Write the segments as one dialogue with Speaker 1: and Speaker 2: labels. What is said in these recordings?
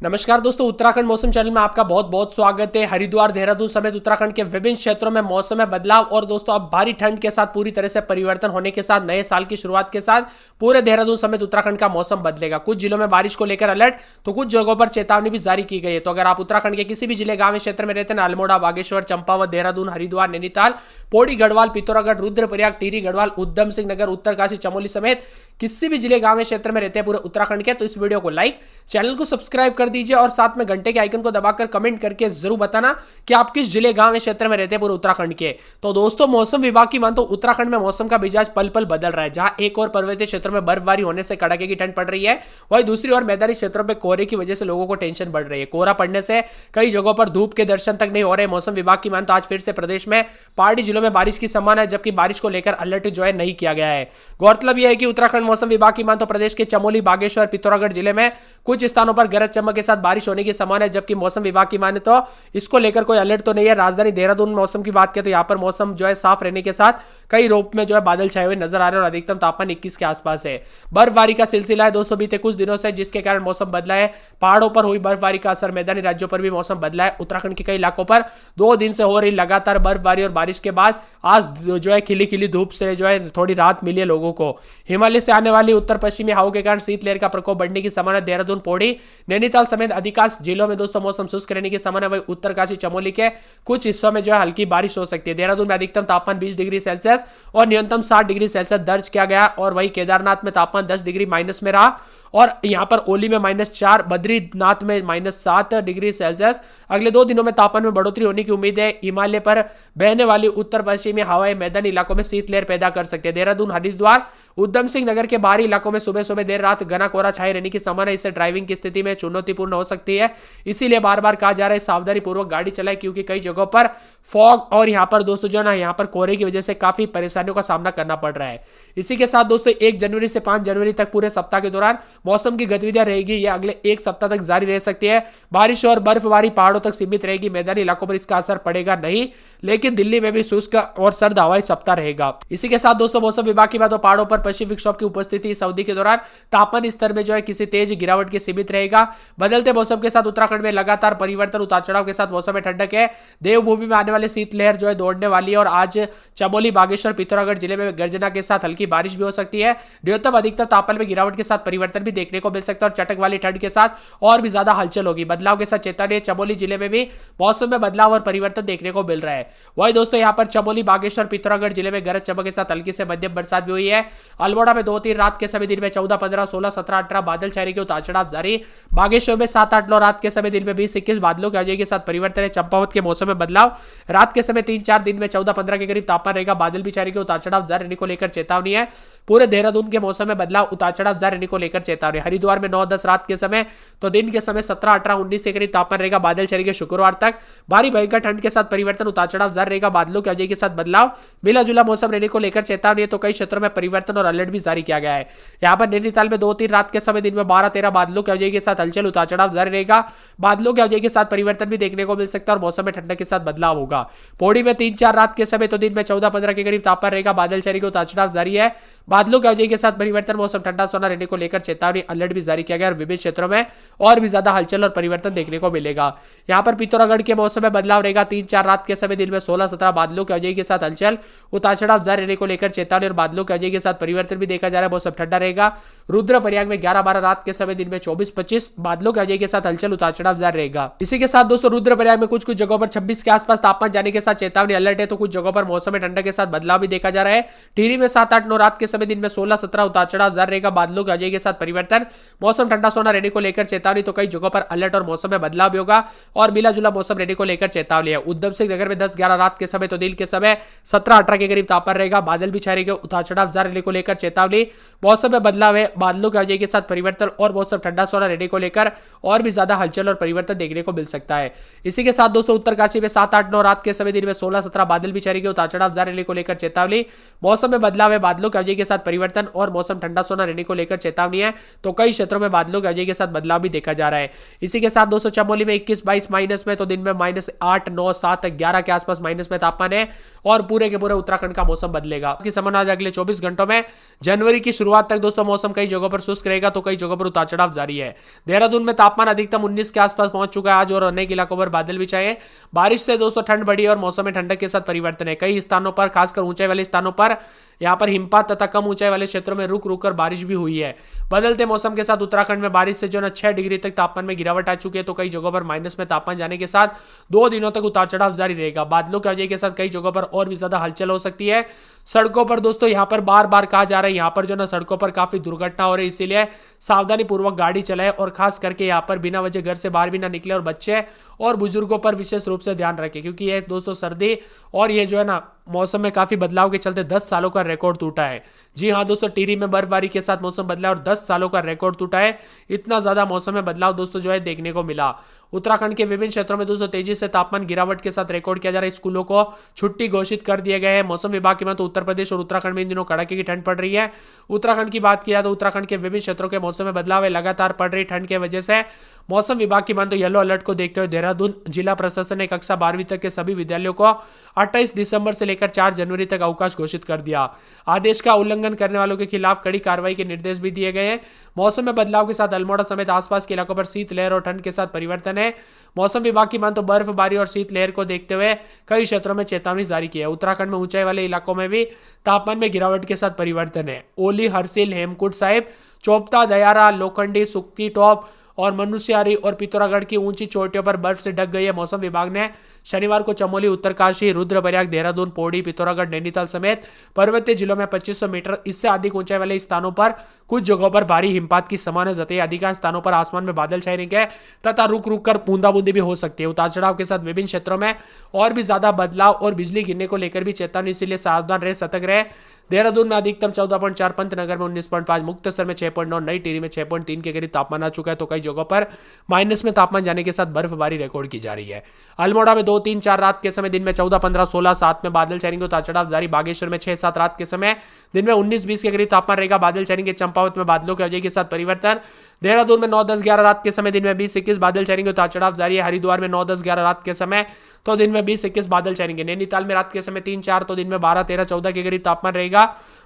Speaker 1: नमस्कार दोस्तों, उत्तराखंड मौसम चैनल में आपका बहुत बहुत स्वागत है। हरिद्वार, देहरादून समेत उत्तराखंड के विभिन्न क्षेत्रों में मौसम में बदलाव और दोस्तों अब भारी ठंड के साथ पूरी तरह से परिवर्तन होने के साथ नए साल की शुरुआत के साथ पूरे देहरादून समेत उत्तराखंड का मौसम बदलेगा। कुछ जिलों में बारिश को लेकर अलर्ट तो कुछ जगहों पर चेतावनी भी जारी की गई है। तो अगर आप उत्तराखंड के किसी भी जिले, गांव क्षेत्र में रहते हैं, अल्मोड़ा, बागेश्वर, चंपावत, देहरादून, हरिद्वार, नैनीताल, पौड़ी, गढ़वाल, पिथौरागढ़, रुद्रप्रयाग, टिहरी, गढ़वाल, उधम सिंह नगर, उत्तरकाशी, चमोली समेत किसी भी जिले, गांव क्षेत्र में रहते हैं पूरे उत्तराखंड के, तो इस वीडियो को लाइक, चैनल को सब्सक्राइब कर दीजिए और साथ में घंटे के आइकन को दबाकर कमेंट करके जरूर बताना कि आप किस जिले, गांव क्षेत्र में रहते हैं पूरे उत्तराखंड के। तो दोस्तों, मौसम विभाग की मानतो उत्तराखंड में मौसम का मिजाज पल पल बदल रहा है। जहां एक और पर्वतीय क्षेत्रों में बर्फबारी होने से कड़ाके की ठंड पड़ रही है, वहीं दूसरी ओर मैदानी क्षेत्रों में कोहरे की वजह से लोगों को टेंशन बढ़ रही है। कोहरा पड़ने से कई जगहों पर धूप के दर्शन तक नहीं हो रहे। मौसम विभाग की मानतो आज फिर से प्रदेश में पहाड़ी जिलों में बारिश की संभावना है, जबकि बारिश को लेकर अलर्ट जो है नहीं किया गया है। गौरतलब यह है कि उत्तराखंड मौसम विभाग की मानतो प्रदेश के चमोली, बागेश्वर, पिथौरागढ़ जिले में कुछ स्थानों पर गरज चमक के साथ बारिश होने की संभावना है, जबकि मौसम विभाग की माने तो इसको लेकर कोई अलर्ट तो नहीं है। राजधानी देहरादून मौसम की बात करें तो यहां पर मौसम जो है साफ रहने के साथ कई रूप में जो है बादल छाए हुए नजर आ रहे हैं और अधिकतम तापमान 21 के आसपास है। बर्फबारी का सिलसिला है दोस्तों बीते कुछ दिनों से, जिसके कारण मौसम बदला है। पहाड़ों पर हुई बर्फबारी का असर मैदानी राज्यों पर भी मौसम बदला है। उत्तराखंड के कई इलाकों पर 2 दिन से हो रही लगातार बर्फबारी और बारिश के बाद आज जो है खिली खिली धूप से जो है थोड़ी राहत मिली है लोगों को। हिमालय से आने वाली उत्तर पश्चिमी हवाओं के कारण शीतलहर का प्रकोप बढ़ने की संभावना। देहरादून, पौड़ी, नैनीताल समेत अधिकांश जिलों में दोस्तों मौसम शुष्क रहने की संभावना। वही उत्तरकाशी, चमोली के कुछ हिस्सों में जो है हल्की बारिश हो सकती है। देहरादून में अधिकतम तापमान 20 डिग्री सेल्सियस और न्यूनतम 60 डिग्री सेल्सियस दर्ज किया गया और वही केदारनाथ में तापमान 10 डिग्री माइनस में रहा और यहां पर ओली में -4, बद्रीनाथ में -7 डिग्री सेल्सियस। अगले 2 दिनों में तापमान में बढ़ोतरी होने की उम्मीद है। हिमालय पर बहने वाली उत्तर पश्चिमी हवाएं मैदानी इलाकों में शीतलहर पैदा कर सकती है। देहरादून, हरिद्वार, उधम सिंह नगर के बाहरी इलाकों में सुबह सुबह देर रात घना कोहरा छाए रहने की संभावना। इससे ड्राइविंग की स्थिति में चुनौतीपूर्ण हो सकती है, इसीलिए बार बार कहा जा रहा है सावधानी पूर्वक गाड़ी चलाएं, क्योंकि कई जगहों पर फॉग और यहां पर दोस्तों जो है ना यहां पर कोहरे की वजह से काफी परेशानियों का सामना करना पड़ रहा है। इसी के साथ दोस्तों 1 जनवरी से 5 जनवरी तक पूरे सप्ताह के दौरान मौसम की गतिविधियां रहेगी, यह अगले 1 सप्ताह तक जारी रह सकती है। बारिश और बर्फबारी पहाड़ों तक सीमित रहेगी, मैदानी इलाकों पर इसका असर पड़ेगा नहीं, लेकिन दिल्ली में भी शुष्क और सर्द हवाई सप्ताह रहेगा। इसी के साथ दोस्तों मौसम विभाग की बात हो, पहाड़ों पर पश्चिमी विक्षोभ की उपस्थिति इस अवधि के दौरान तापमान स्तर में जो है किसी तेज गिरावट के सीमित रहेगा। बदलते मौसम के साथ उत्तराखंड में लगातार परिवर्तन, उतार चढ़ाव के साथ मौसम में ठंडक है। देवभूमि में आने वाली शीतलहर जो है दौड़ने वाली है और आज चमोली, बागेश्वर, पिथौरागढ़ जिले में गर्जना के साथ हल्की बारिश भी हो सकती है। न्यूनतम अधिकतम तापमान में गिरावट के साथ परिवर्तन भी देखने को मिल सकता है और चटक वाली ठंड के साथ और भी ज्यादा हलचल होगी। बदलाव के साथ चेतावनी, चमोली जिले में भी मौसम में बदलाव और परिवर्तन देखने को मिल रहा है। वही दोस्तों यहां पर चमोली, बागेश्वर, पिथौरागढ़ जिले में गरज चमक के साथ हल्की से मध्यम बरसात भी हुई है। अल्मोड़ा में 2-3 रात के समय दिन में 14, 15, 16, 17, 18 बादल छाने के उतार चढ़ाव जारी। बागेश्वर में 7, 8, 9 रात के समय दिन में 20, 21 बादलों की आवाजाही के साथ परिवर्तन है। चंपावत के मौसम में बदलाव, रात के समय 3, 4 दिन में 14, 15 के करीब तापमान रहेगा। बादल भी छाने के उतार चढ़ाव जारी रहने को लेकर चेतावनी है। पूरे देहरादून के मौसम में बदलाव, उतार चढ़ाव जारी रहने को लेकर चेतावनी। हरिद्वार में 9, 10 रात के समय तो दिन के समय 17, 18, 19 के करीब तापमान रहेगा। बादल छाएंगे शुक्रवार तक। भारी भयंकर ठंड के साथ परिवर्तन, उतार चढ़ाव जारी रहेगा। बादलों की आवाजाही के साथ बदलाव, मिला जुला मौसम रहने को लेकर चेतावनी है। तो कई क्षेत्रों में परिवर्तन और अलर्ट भी जारी किया गया है। यहां पर नैनीताल में 2-3 रात के समय दिन में 12, 13 बादलों की आवाजाही के साथ हलचल, उतार चढ़ाव जारी रहेगा। बादलों की आवाजाही के साथ परिवर्तन भी देखने को मिल सकता है और मौसम में ठंडक के साथ बदलाव होगा। पौड़ी में 3, 4 रात के समय तो दिन में 14, 15 के करीब तापमान रहेगा। बादल छाएंगे, उतार चढ़ाव जारी है। बादलों की आवाजाही के साथ परिवर्तन, मौसम ठंडा सोना रहने को लेकर चेतावनी, अलर्ट भी जारी किया गया और विभिन्न क्षेत्रों में और भी ज्यादा हलचल और परिवर्तन देखने को मिलेगा। यहां पर पिथौरागढ़ के मौसम में बदलाव रहेगा। 3, 4 रात के समय दिन में 16, 17 बादलों की आवाजाही के साथ हलचल, उतार चढ़ाव जारी रहने को लेकर चेतावनी और बादलों की आवाजाही के साथ परिवर्तन भी देखा जा रहा है। मौसम ठंडा रहेगा। रुद्रप्रयाग में 11, 12 रात के समय दिन में 24, 25 बादलों की आवाजाही के साथ हलचल, उतार चढ़ाव जारी रहेगा। इसी के साथ दोस्तों रुद्रप्रयाग में कुछ जगहों पर 26 के आसपास तापमान जाने के साथ चेतावनी, अलर्ट है। तो कुछ जगहों पर मौसम में ठंडक के साथ बदलाव भी देखा जा रहा है। टिहरी में 7, 8, 9 रात के समय दिन में 16, 17 उतार चढ़ाव जारी रहेगा। बादलों की आवाजाही के साथ परिवर्तन, मौसम ठंडा सोना रहने को लेकर चेतावनी। तो कई जगहों पर अलर्ट और मौसम में बदलाव भी होगा और मिला जुला मौसम रहने को लेकर चेतावनी है। उधम सिंह नगर में 10, 11 रात के समय तो दिन के समय 17, 18 के करीब तापमान रहेगा। बादल भी छाएंगे, उतार चढ़ाव जारी रहने को लेकर चेतावनी। मौसम में बदलाव है, बादलों की आवाजाही के साथ परिवर्तन और मौसम ठंडा सोना रहने को लेकर और भी ज्यादा हलचल और परिवर्तन देखने को मिल सकता है। इसी के साथ दोस्तों उत्तरकाशी में 7, 8, 9 रात के समय दिन में 16, 17 बादल भी छाएंगे, उतार चढ़ाव जारी रहने को लेकर चेतावनी। मौसम में बदलाव है, बादलों की आवाजाही के साथ परिवर्तन और मौसम ठंडा सोना रहने को लेकर चेतावनी है। तो कई क्षेत्रों में बादलों की वजह के साथ बदलाव भी देखा जा रहा है। इसी के साथ दोस्तों चमोली में 21-22 माइनस में, तो दिन में -8, 9, 7, 11 के आसपास माइनस में तापमान है और पूरे के पूरे उत्तराखंड का मौसम बदलेगा। आज अगले 24 घंटों में जनवरी की शुरुआत तक दोस्तों मौसम कई जगहों पर शुष्क रहेगा, तो कई जगहों पर उतार चढ़ाव जारी है। देहरादून में तापमान अधिकतम 19 के आसपास पहुंच चुका है आज और अनेक इलाकों पर बादल भी छाए। बारिश से दोस्तों ठंड बढ़ी और मौसम में ठंडक के साथ परिवर्तन है। कई स्थानों पर, खासकर ऊंचाई वाले स्थानों पर यहां पर हिमपात तथा कम ऊंचाई वाले क्षेत्रों में रुक रुक कर बारिश भी हुई है। बदलते मौसम के साथ उत्तराखंड में बारिश से जो है 6 डिग्री तक तापमान में गिरावट आ चुकी है, तो कई जगहों पर माइनस में तापमान जाने के साथ 2 दिनों तक उतार चढ़ाव जारी रहेगा। बादलों की वजह के साथ कई जगहों पर और भी ज्यादा हलचल हो सकती है। सड़कों पर दोस्तों यहां पर बार बार कहा जा रहा है, यहां पर जो ना सड़कों पर काफी दुर्घटना हो रही है, इसीलिए सावधानी पूर्वक गाड़ी चलाए और खास करके यहां पर बिना वजह घर से बाहर भी ना निकले और बच्चे और बुजुर्गों पर विशेष रूप से ध्यान रखें, क्योंकि ये दोस्तों सर्दी और ये जो है ना मौसम में काफी बदलाव के चलते 10 सालों का रिकॉर्ड टूटा है। जी हां दोस्तों, टिहरी में बर्फबारी के साथ मौसम बदला और 10 सालों का रिकॉर्ड टूटा है। इतना ज्यादा मौसम में बदलाव दोस्तों जो है देखने को मिला। उत्तराखंड के विभिन्न क्षेत्रों में दोस्तों तेजी से तापमान गिरावट के साथ रिकॉर्ड किया जा रहा है। स्कूलों को छुट्टी घोषित कर दिए गए हैं। मौसम विभाग के मत उत्तर प्रदेश और उत्तराखंड में इन दिनों कड़ाके की ठंड पड़ रही है। उत्तराखंड की बात किया तो उत्तराखंड के विभिन्न क्षेत्रों के मौसम में बदलाव है। लगातार पड़ रही ठंड की वजह से मौसम विभाग की मान तो येलो अलर्ट को देखते हुए देहरादून जिला प्रशासन ने कक्षा 12वीं तक के सभी विद्यालयों को 28 दिसंबर से लेकर 4 जनवरी तक अवकाश घोषित कर दिया। आदेश का उल्लंघन करने वालों के खिलाफ कड़ी कार्रवाई के निर्देश भी दिए गए हैं। मौसम में बदलाव के साथ अल्मोड़ा समेत आसपास के इलाकों पर शीतलहर और ठंड के साथ परिवर्तन है। मौसम विभाग की मान तो बर्फबारी और शीतलहर को देखते हुए कई क्षेत्रों में चेतावनी जारी की है। उत्तराखंड में ऊंचाई वाले इलाकों में भी तापमान में गिरावट के साथ परिवर्तन है। ओली, हरसिल, हेमकुंड साहिब, चोपता, दयारा, लोखंडी, सुक्ति टॉप और मनुष्यारी और पिथौरागढ़ की ऊंची चोटियों पर बर्फ से ढक गई है। मौसम विभाग ने शनिवार को चमोली, उत्तरकाशी, रुद्रप्रयाग, देहरादून, पौड़ी, पिथौरागढ़, नैनीताल समेत पर्वतीय जिलों में 2500 मीटर इससे अधिक ऊंचाई वाले स्थानों पर कुछ जगहों पर भारी हिमपात की संभावना जताई। अधिकांश स्थानों पर आसमान में बादल छाए रहेंगे तथा रुक रुक कर बूंदाबूंदी भी हो सकती है। उतार चढ़ाव के साथ विभिन्न क्षेत्रों में और भी ज्यादा बदलाव और बिजली गिरने को लेकर भी चेतावनी, इसलिए सावधान रहे, सतर्क रहे। देहरादून में अधिकतम 14.4, पंतनगर में 19.5, मुक्तसर में 6.9, नई टिहरी में 6.3 के करीब तापमान आ चुका है, तो कई जगहों पर माइनस में तापमान जाने के साथ बर्फबारी रिकॉर्ड की जा रही है। अल्मोड़ा में 2, 3, 4 रात के समय दिन में 14, 15, 16, 7 में बादल छाएंगे, उतार चढ़ाव जारी। बागेश्वर में 6, 7 रात के समय दिन में 19, 20 के करीब तापमान रहेगा, बादल छाएंगे। चंपावत में बादलों की वजह के साथ परिवर्तन। देहरादून में 9, 10, 11 रात के समय दिन में 20, 21 बादल छाएंगे, उतार चढ़ाव जारी है। हरिद्वार में 9, 10, 11 रात के समय तो दिन में 20, 21 बादल छाएंगे। नैनीताल में रात के समय 3, 4 तो दिन में 12, 13, 14 के करीब तापमान रहेगा,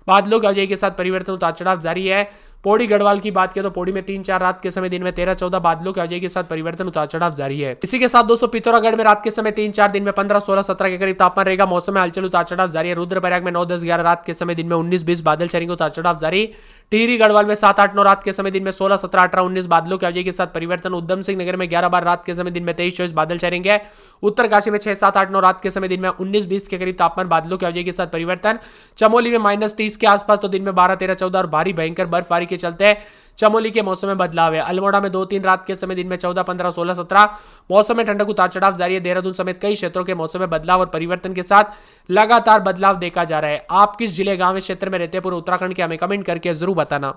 Speaker 1: बादलों की वजह के साथ परिवर्तन, उतार चढ़ाव जारी है। पौड़ी गढ़वाल की बात करें तो पौड़ी में 3, 4 रात के समय दिन में 13, 14 बादलों की वजह के साथ परिवर्तन, उतार चढ़ाव जारी है। इसी के साथ दोस्तों पिथौरागढ़ में रात के समय 3, 4 दिन में 15, 16, 17 के करीब तापमान रहेगा। मौसम में हलचल, उतार चढ़ाव जारी है। रुद्रप्रयाग में 9, 10, 11 रात के समय दिन में 19, 20 बादल छाएंगे, उतार चढ़ाव जारी। टिहरी गढ़वाल में 7, 8, 9 रात के समय दिन में 16, 17, 18, 19 बादलों की वजह के साथ परिवर्तन। उधम सिंह नगर में 11, 12 रात के समय दिन में 23, 24 बादल छाएंगे। उत्तरकाशी में 6, 7, 8, 9 रात के समय दिन में 19, 20 के करीब तापमान, बादलों की वजह के साथ परिवर्तन। चमोली में -30 के आसपास तो दिन में 12, 13, 14 और भारी भयंकर बर्फबारी के चलते चमोली के मौसम में बदलाव है। अल्मोड़ा में 2, 3 रात के समय दिन में 14, 15, 16, 17 मौसम में ठंडक, उतार चढ़ाव जारी है। देहरादून समेत कई क्षेत्रों के मौसम में बदलाव और परिवर्तन के साथ लगातार बदलाव देखा जा रहा है। आप किस जिले, गांव, क्षेत्र में रहते हैं पूरे उत्तराखंड के, हमें कमेंट करके जरूर बताना।